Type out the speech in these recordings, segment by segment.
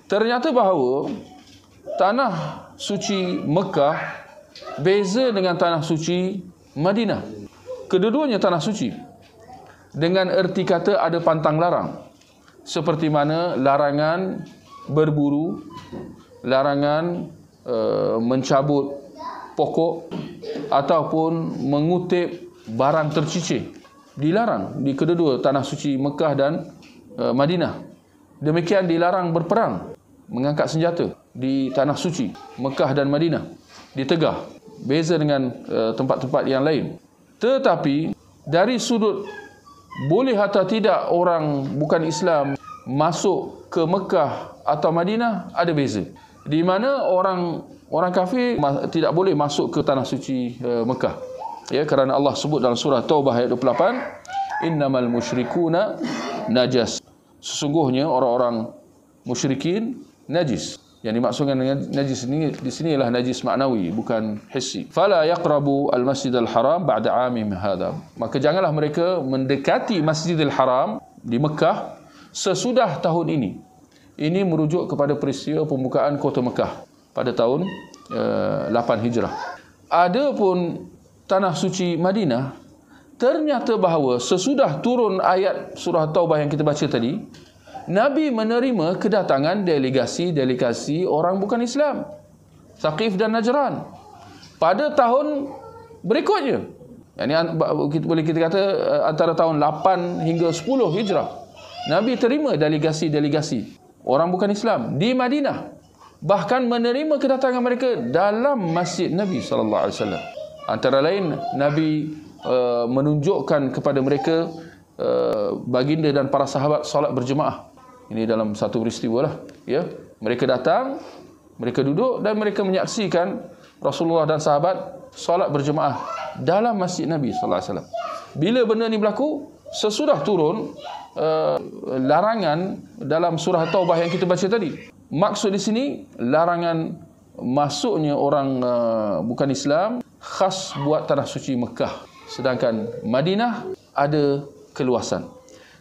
Ternyata bahawa tanah suci Mekah beza dengan tanah suci Madinah. Kedua-duanya tanah suci, dengan erti kata ada pantang larang, seperti mana larangan berburu, larangan mencabut pokok ataupun mengutip barang tercicir, dilarang di kedua-dua tanah suci Mekah dan Madinah. Demikian dilarang berperang, mengangkat senjata di tanah suci Mekah dan Madinah, ditegah. Beza dengan tempat-tempat yang lain. Tetapi dari sudut boleh atau tidak orang bukan Islam masuk ke Mekah atau Madinah, ada beza. Di mana orang kafir tidak boleh masuk ke tanah suci Mekah. Ya, kerana Allah sebut dalam surah Taubah ayat 28, innamal musyrikuna najas. Sesungguhnya orang-orang musyrikin najis. Yang dimaksudkan dengan najis ini di sini ialah najis maknawi, bukan hissi. Fala yaqrabu al-Masjidal Haram ba'da 'amihim hadha. Maka janganlah mereka mendekati Masjidil Haram di Mekah sesudah tahun ini. Ini merujuk kepada peristiwa pembukaan kota Mekah pada tahun 8 Hijrah. Adapun tanah suci Madinah, ternyata bahawa sesudah turun ayat surah Taubah yang kita baca tadi, Nabi menerima kedatangan delegasi orang bukan Islam, Thaqif dan Najran, pada tahun berikutnya. Ini boleh kita kata antara tahun 8 hingga 10 Hijrah. Nabi terima delegasi orang bukan Islam di Madinah, bahkan menerima kedatangan mereka dalam masjid Nabi SAW. Antara lain, Nabi menunjukkan kepada mereka baginda dan para sahabat solat berjemaah. Ini dalam satu peristiwa lah, ya. Mereka datang, mereka duduk dan mereka menyaksikan Rasulullah dan sahabat solat berjemaah dalam masjid Nabi SAW. Bila benda ni berlaku? Sesudah turun larangan dalam surah Taubah yang kita baca tadi. Maksud di sini larangan masuknya orang bukan Islam khas buat tanah suci Mekah. Sedangkan Madinah ada keluasan.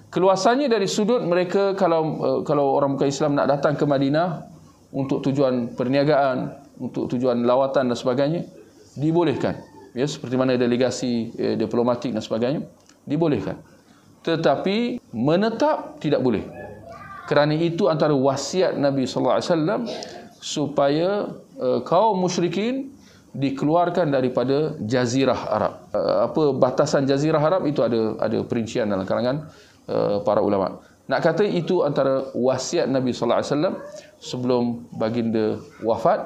Keluasannya dari sudut mereka, kalau orang bukan Islam nak datang ke Madinah untuk tujuan perniagaan, untuk tujuan lawatan dan sebagainya, dibolehkan. Ya, seperti mana delegasi diplomatik dan sebagainya, dibolehkan. Tetapi menetap tidak boleh. Kerana itu antara wasiat Nabi SAW supaya kaum musyrikin dikeluarkan daripada Jazirah Arab. Apa batasan Jazirah Arab itu ada perincian dalam kalangan para ulama. Nak kata itu antara wasiat Nabi SAW sebelum baginda wafat.